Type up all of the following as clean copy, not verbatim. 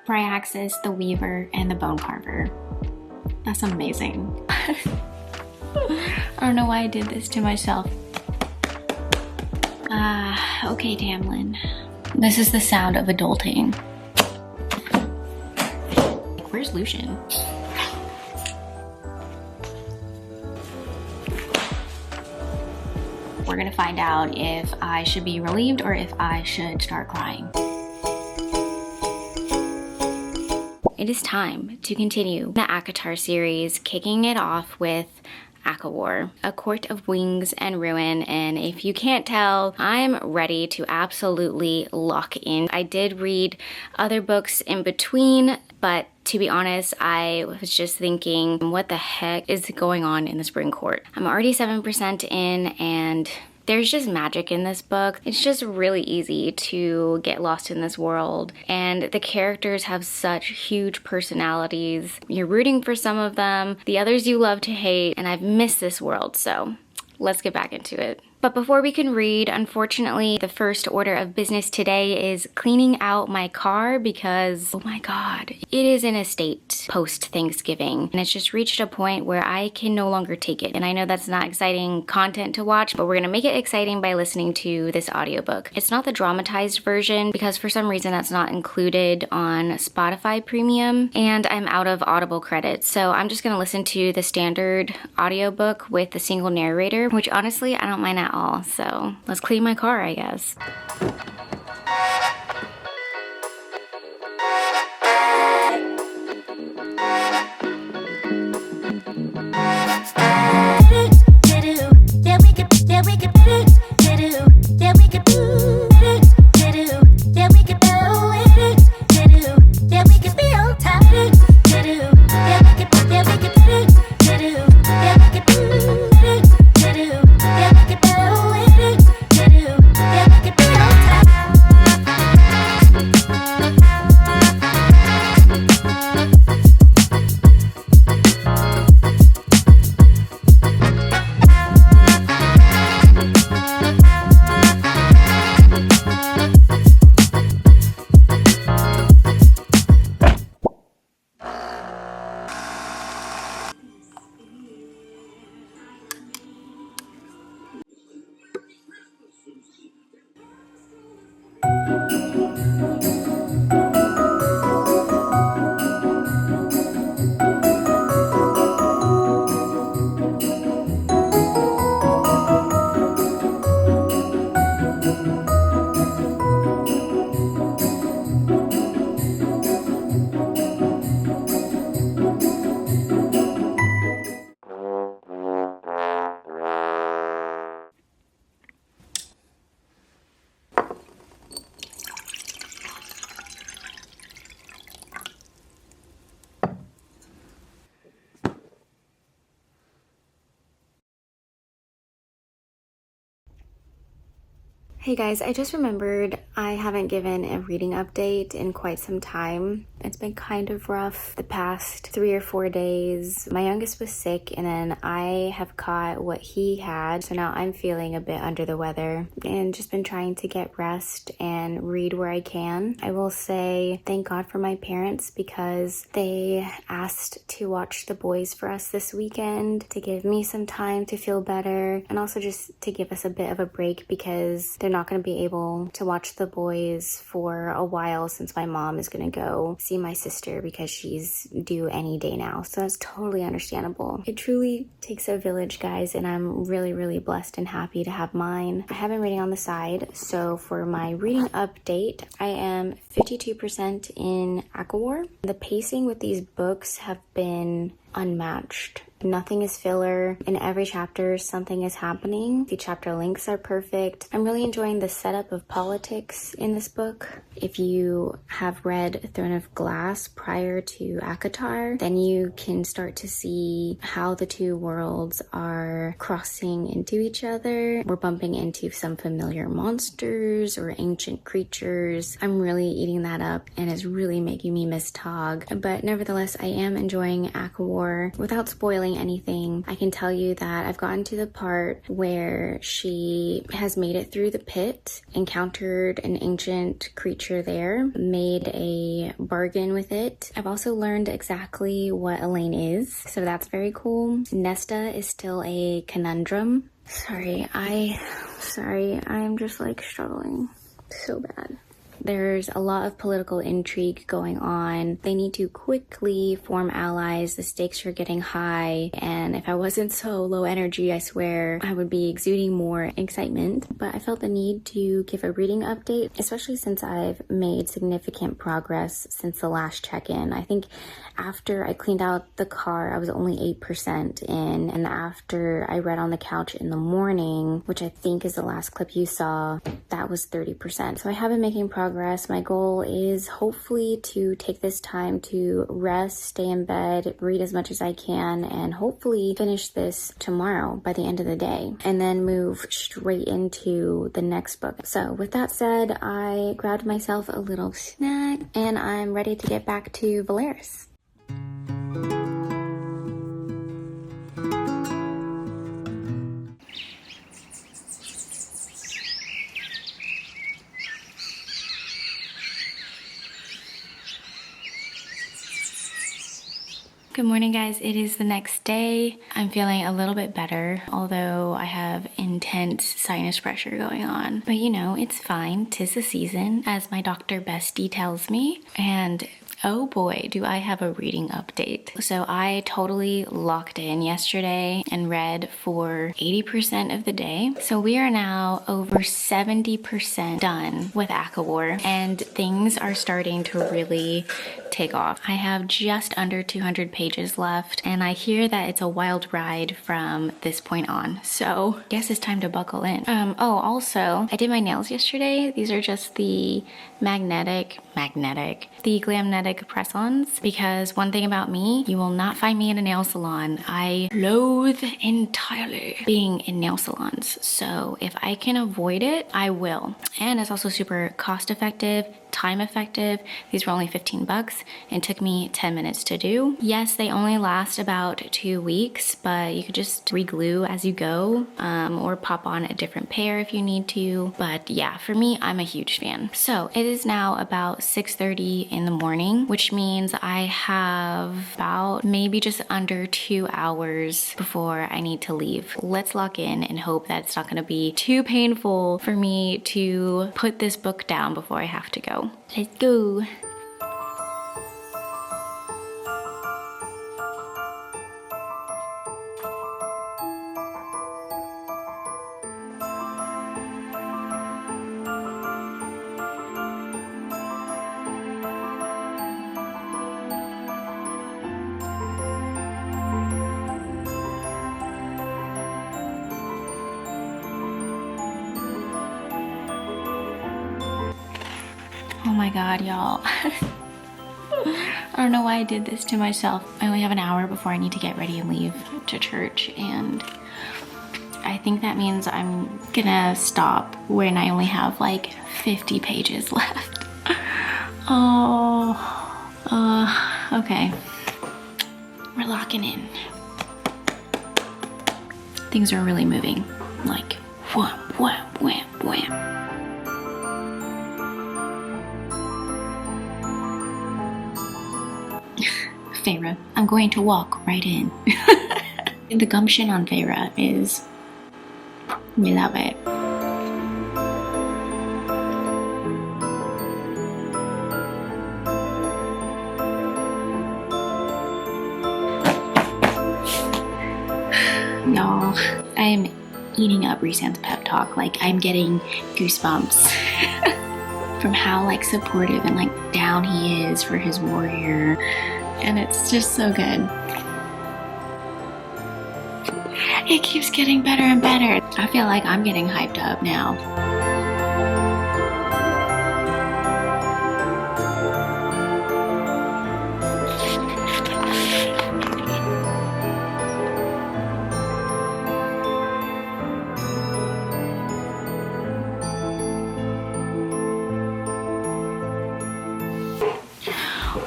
Bryaxis, the Weaver, and the Bone Carver. That's amazing. I don't know why I did this to myself. Okay, Tamlin. This is the sound of adulting. Where's Lucian? We're gonna find out if I should be relieved or if I should start crying. It is time to continue the ACOTAR series, kicking it off with ACOWAR, A Court of Wings and Ruin, and if you can't tell, I'm ready to absolutely lock in. I did read other books in between, but to be honest, I was just thinking, what the heck is going on in the Spring Court? I'm already 7% in, and there's just magic in this book. It's just really easy to get lost in this world, and the characters have such huge personalities. You're rooting for some of them, the others you love to hate, and I've missed this world, so let's get back into it. But before we can read, unfortunately, the first order of business today is cleaning out my car because, oh my god, it is in a state post-Thanksgiving. And it's just reached a point where I can no longer take it. And I know that's not exciting content to watch, but we're gonna make it exciting by listening to this audiobook. It's not the dramatized version because for some reason that's not included on Spotify Premium, and I'm out of Audible credits. So I'm just gonna listen to the standard audiobook with the single narrator, which honestly, I don't mind at all. So let's clean my car, I guess. Hey guys, I just remembered I haven't given a reading update in quite some time. It's been kind of rough the past 3 or 4 days. My youngest was sick and then I have caught what he had, so now I'm feeling a bit under the weather and just been trying to get rest and read where I can. I will say thank God for my parents because they asked to watch the boys for us this weekend to give me some time to feel better and also just to give us a bit of a break because they're not going to be able to watch the boys for a while since my mom is going to go see my sister because she's due any day now. So that's totally understandable. It truly takes a village, guys, and I'm really blessed and happy to have mine. I have been reading on the side, so for my reading update, I am 52% in ACOWAR. The pacing with these books have been unmatched. Nothing is filler. In every chapter, something is happening. The chapter links are perfect. I'm really enjoying the setup of politics in this book. If you have read Throne of Glass prior to ACOTAR, then you can start to see how the two worlds are crossing into each other. We're bumping into some familiar monsters or ancient creatures. I'm really eating that up and it's really making me miss Tog. But nevertheless, I am enjoying ACOWAR. for. Without spoiling anything, I can tell you that I've gotten to the part where she has made it through the pit, encountered an ancient creature there, made a bargain with it. I've also learned exactly what Elaine is, so that's very cool. Nesta is still a conundrum. Sorry, I'm just like struggling so bad. There's a lot of political intrigue going on. They need to quickly form allies. The stakes are getting high. And if I wasn't so low energy, I swear I would be exuding more excitement. But I felt the need to give a reading update, especially since I've made significant progress since the last check-in. I think after I cleaned out the car, I was only 8% in. And after I read on the couch in the morning, which I think is the last clip you saw, that was 30%. So I have been making progress. My goal is hopefully to take this time to rest, stay in bed, read as much as I can, and hopefully finish this tomorrow by the end of the day, and then move straight into the next book. So with that said, I grabbed myself a little snack and I'm ready to get back to Valeris. Good morning, guys. It is the next day. I'm feeling a little bit better, although I have intense sinus pressure going on. But you know, it's fine. 'Tis the season, as my doctor bestie tells me. And oh boy, do I have a reading update. So I totally locked in yesterday and read for 80% of the day. So we are now over 70% done with ACOTAR, and things are starting to really take off. I have just under 200 pages left, and I hear that it's a wild ride from this point on. So I guess it's time to buckle in. Oh, also, I did my nails yesterday. These are just the the Glamnetic press-ons, because one thing about me, you will not find me in a nail salon. I loathe entirely being in nail salons. So if I can avoid it, I will. And it's also super cost effective, time effective. These were only 15 bucks and took me 10 minutes to do. Yes, they only last about 2 weeks, but you could just re-glue as you go, or pop on a different pair if you need to. But yeah, for me, I'm a huge fan. So it is now about 6:30 in the morning, which means I have about maybe just under 2 hours before I need to leave. Let's lock in and hope that it's not gonna be too painful for me to put this book down before I have to go. Let's go. Oh my god, y'all. I don't know why I did this to myself. I only have an hour before I need to get ready and leave to church, and I think that means I'm gonna stop when I only have like 50 pages left. Okay. We're locking in. Things are really moving. Like, wham, wham, wham, wham. Feyre. I'm going to walk right in. The gumption on Feyre is, we love it. Y'all, I am eating up Rhysand's pep talk. Like, I'm getting goosebumps from how like supportive and like down he is for his warrior. And it's just so good. It keeps getting better and better. I feel like I'm getting hyped up now.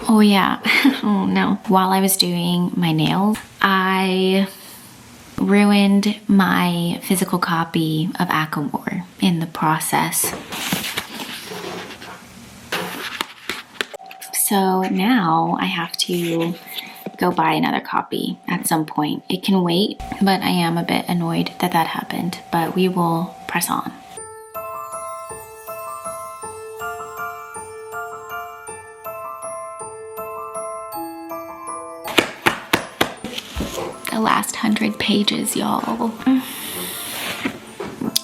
Oh yeah, oh no. While I was doing my nails, I ruined my physical copy of ACOTAR in the process. So now I have to go buy another copy at some point. It can wait, but I am a bit annoyed that that happened, but we will press on. The last 100 pages, y'all.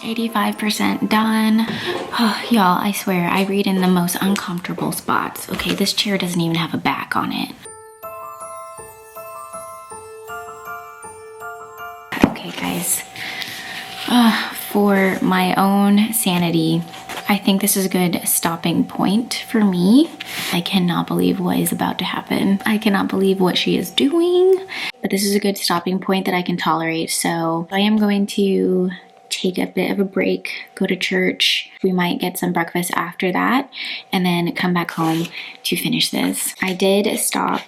85% done. Oh, y'all, I swear, I read in the most uncomfortable spots. Okay, this chair doesn't even have a back on it. Okay, guys. For my own sanity, I think this is a good stopping point for me. I cannot believe what is about to happen. I cannot believe what she is doing. But this is a good stopping point that I can tolerate. So I am going to take a bit of a break, go to church. We might get some breakfast after that, and then come back home to finish this. I did stop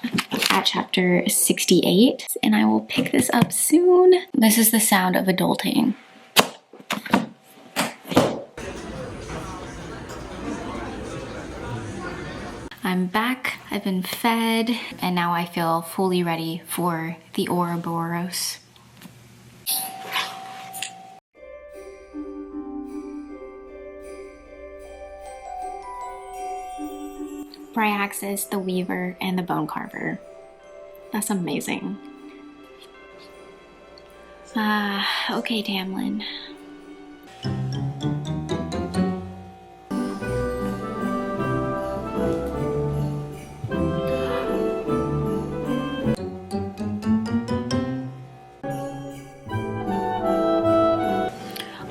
at chapter 68, and I will pick this up soon. This is the sound of adulting. I'm back, I've been fed, and now I feel fully ready for the Ouroboros. Bryaxis, the Weaver, and the Bone Carver. That's amazing. Okay, Tamlin.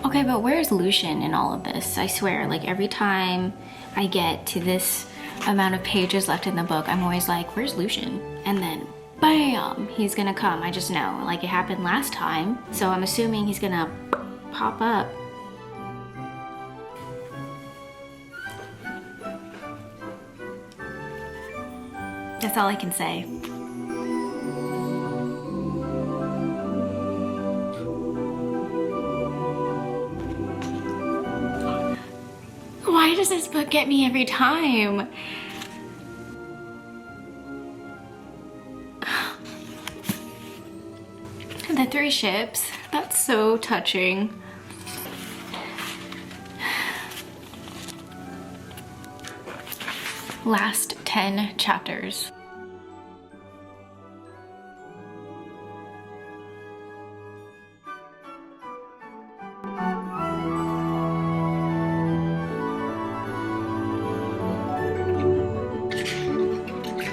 Okay, but where's Lucian in all of this? I swear, like every time I get to this amount of pages left in the book, I'm always like, where's Lucian? And then bam, he's gonna come. I just know, like it happened last time, so I'm assuming he's gonna pop up. That's all I can say. Why does this book get me every time? The 3 ships, that's so touching. Last 10 chapters.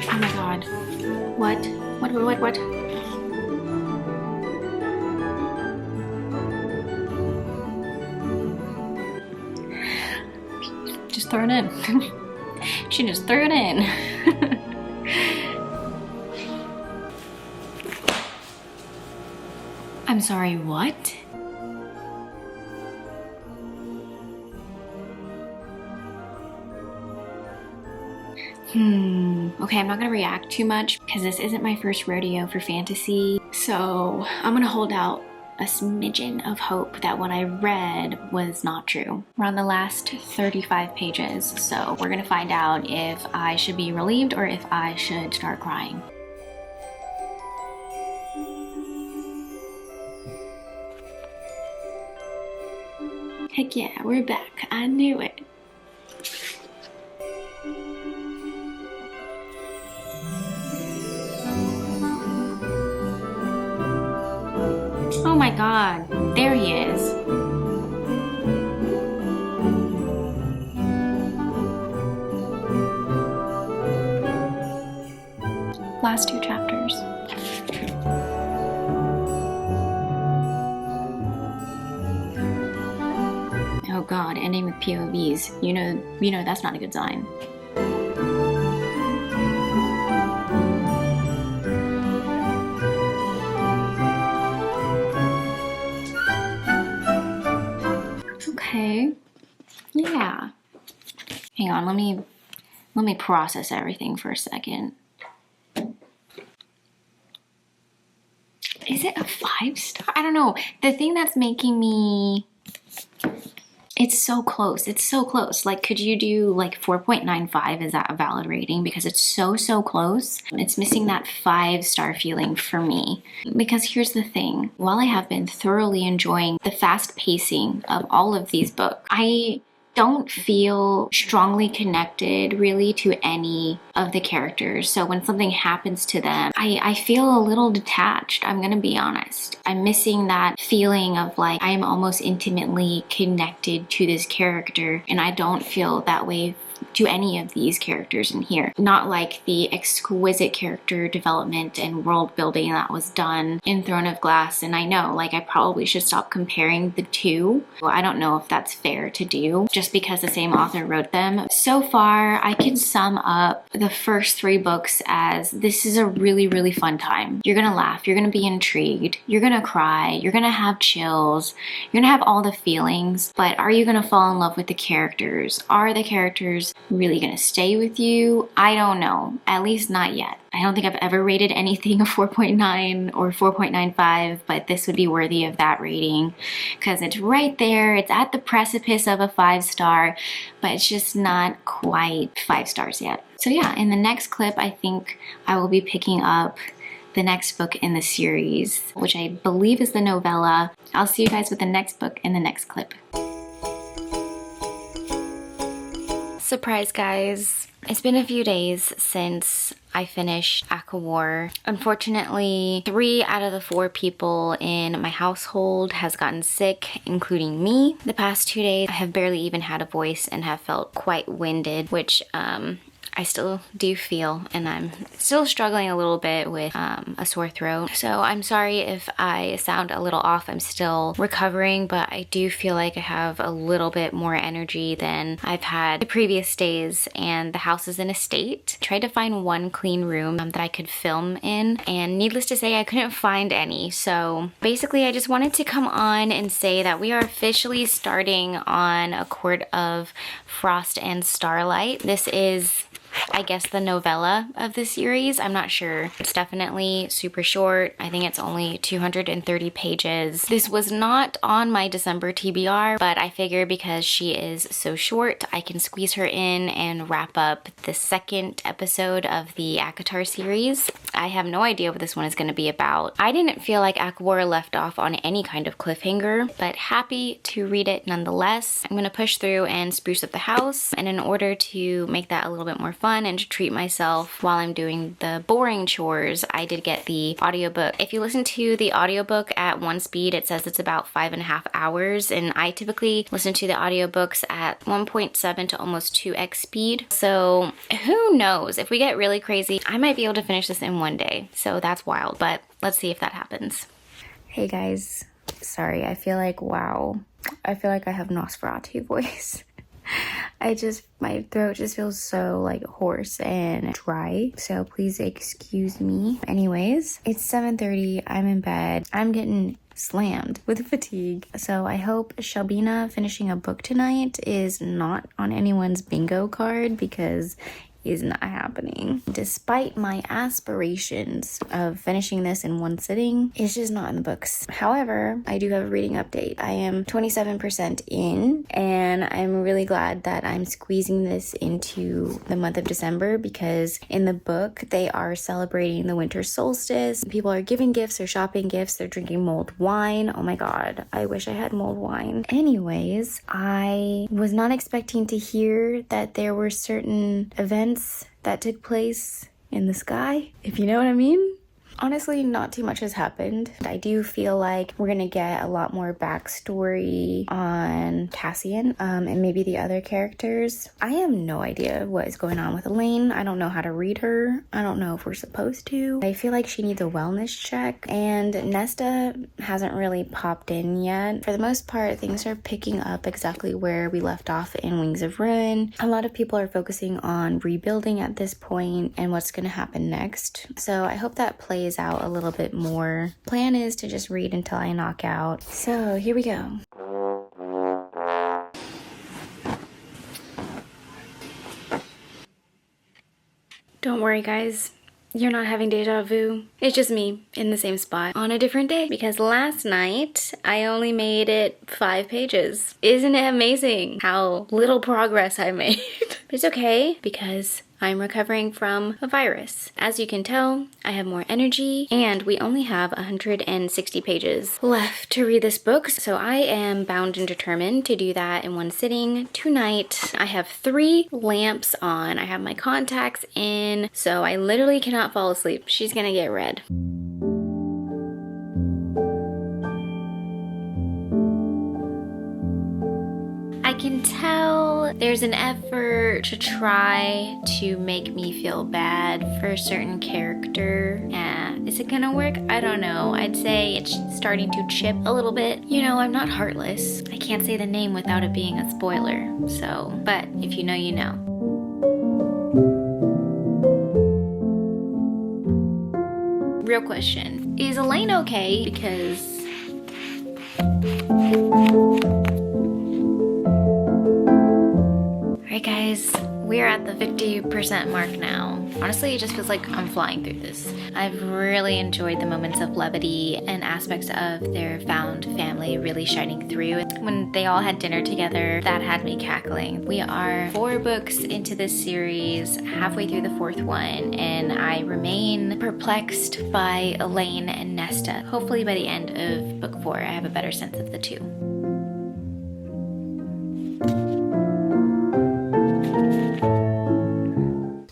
Oh my god. What? What? Just throw it in. She just threw it in. I'm sorry, what? Okay, I'm not gonna react too much because this isn't my first rodeo for fantasy. So I'm gonna hold out a smidgen of hope that what I read was not true. We're on the last 35 pages, so we're gonna find out if I should be relieved or if I should start crying. Heck yeah, we're back. I knew it. Oh my god, there he is. Last 2 chapters. Oh god, ending with POVs. You know that's not a good sign. Okay. Yeah. Hang on, let me Let me process everything for a second. Is it a 5-star? I don't know. The thing that's making me... It's so close. It's so close. Like, could you do like 4.95? Is that a valid rating? Because it's so close. It's missing that 5-star feeling for me. Because here's the thing. While I have been thoroughly enjoying the fast pacing of all of these books, I don't feel strongly connected really to any of the characters. So when something happens to them, I feel a little detached. I'm gonna be honest. I'm missing that feeling of like I am almost intimately connected to this character, and I don't feel that way to any of these characters in here. Not like the exquisite character development and world building that was done in Throne of Glass. And I know, like, I probably should stop comparing the two. Well, I don't know if that's fair to do just because the same author wrote them. So far, I can sum up the first 3 books as this is a really fun time. You're gonna laugh, you're gonna be intrigued, you're gonna cry, you're gonna have chills, you're gonna have all the feelings, but are you gonna fall in love with the characters? Are the characters really gonna stay with you? I don't know, at least not yet. I don't think I've ever rated anything a 4.9 or 4.95, but this would be worthy of that rating because it's right there. It's at the precipice of a 5-star, but it's just not quite 5 stars yet. So yeah, in the next clip, I think I will be picking up the next book in the series, which I believe is the novella. I'll see you guys with the next book in the next clip. Surprise, guys. It's been a few days since I finished ACOTAR. Unfortunately, 3 out of the 4 people in my household has gotten sick, including me. The past 2 days, I have barely even had a voice and have felt quite winded, which I still do feel, and I'm still struggling a little bit with a sore throat. So I'm sorry if I sound a little off. I'm still recovering, but I do feel like I have a little bit more energy than I've had the previous days, and the house is in a state. Tried to find one clean room that I could film in, and needless to say, I couldn't find any. So basically, I just wanted to come on and say that we are officially starting on A Court of Frost and Starlight. This is, I guess, the novella of the series. I'm not sure. It's definitely super short. I think it's only 230 pages. This was not on my December TBR, but I figure because she is so short, I can squeeze her in and wrap up the 2nd episode of the ACOTAR series. I have no idea what this one is going to be about. I didn't feel like ACOTAR left off on any kind of cliffhanger, but happy to read it nonetheless. I'm going to push through and spruce up the house, and in order to make that a little bit more fun and to treat myself while I'm doing the boring chores, I did get the audiobook. If you listen to the audiobook at 1 speed, it says it's about 5.5 hours, and I typically listen to the audiobooks at 1.7 to almost 2x speed. So who knows? If we get really crazy, I might be able to finish this in 1 day. So that's wild, but let's see if that happens. Hey guys, sorry, I feel like, wow, I feel like I have Nosferatu voice. My throat just feels so like hoarse and dry, so please excuse me. Anyways, it's 7:30, I'm in bed, I'm getting slammed with fatigue. So I hope Shelbina finishing a book tonight is not on anyone's bingo card, because is not happening. Despite my aspirations of finishing this in 1 sitting, it's just not in the books. However, I do have a reading update. I am 27% in, and I'm really glad that I'm squeezing this into the month of December, because in the book, they are celebrating the winter solstice. People are giving gifts or shopping gifts. They're drinking mulled wine. Oh my God, I wish I had mulled wine. Anyways, I was not expecting to hear that there were certain events that took place in the sky, if you know what I mean. Honestly, not too much has happened. I do feel like we're gonna get a lot more backstory on Cassian and maybe the other characters. I have no idea what is going on with Elaine. I don't know how to read her. I don't know if we're supposed to. I feel like she needs a wellness check, and Nesta hasn't really popped in yet. For the most part, things are picking up exactly where we left off in Wings of Ruin. A lot of people are focusing on rebuilding at this point and what's gonna happen next. So I hope that plays out a little bit more. Plan is to just read until I knock out. So here we go. Don't worry, guys. You're not having deja vu. It's just me in the same spot on a different day. Because last night, I only made it 5 pages. Isn't it amazing how little progress I made? But it's okay because I'm recovering from a virus. As you can tell, I have more energy and we only have 160 pages left to read this book. So I am bound and determined to do that in one sitting tonight. I have 3 lamps on. I have my contacts in, so I literally cannot fall asleep. She's gonna get red. I can tell there's an effort to try to make me feel bad for a certain character. Is it gonna work? I don't know. I'd say it's starting to chip a little bit. You know, I'm not heartless. I can't say the name without it being a spoiler. So, but if you know, you know. Real question. Is Elaine okay? Because alright guys, we're at the 50% mark now. Honestly, it just feels like I'm flying through this. I've really enjoyed the moments of levity and aspects of their found family really shining through. When they all had dinner together, that had me cackling. We are 4 books into this series, halfway through the 4th one, and I remain perplexed by Elaine and Nesta. Hopefully by the end of book 4, I have a better sense of the two.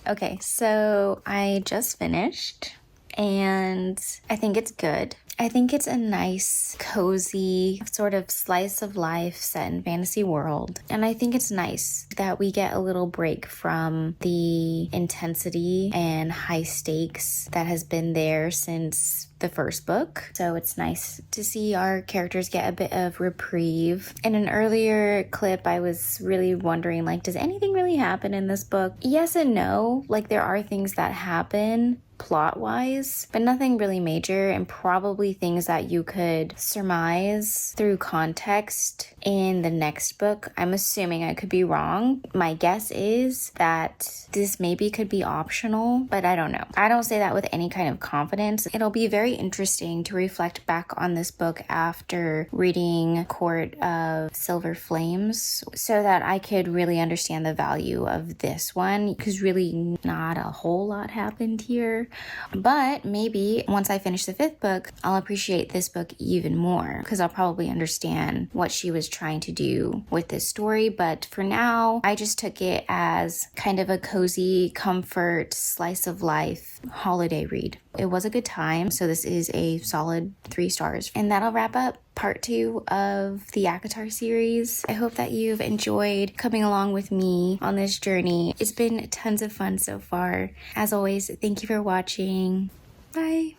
Okay, so I just finished and I think it's good. I think it's a nice, cozy sort of slice of life set in fantasy world. And I think it's nice that we get a little break from the intensity and high stakes that has been there since the first book. So it's nice to see our characters get a bit of reprieve. In an earlier clip, I was really wondering, like, does anything really happen in this book? Yes and no. Like, there are things that happen plot-wise, but nothing really major, and probably things that you could surmise through context in the next book. I'm assuming, I could be wrong. My guess is that this maybe could be optional, but I don't know. I don't say that with any kind of confidence. It'll be very interesting to reflect back on this book after reading Court of Silver Flames so that I could really understand the value of this one, because really not a whole lot happened here. But maybe once I finish the 5th book, I'll appreciate this book even more, because I'll probably understand what she was trying to do with this story. But for now, I just took it as kind of a cozy comfort slice of life holiday read. It was a good time, so this is a solid 3 stars. And that'll wrap up part 2 of the ACOTAR series. I hope that you've enjoyed coming along with me on this journey. It's been tons of fun so far. As always, thank you for watching. Bye.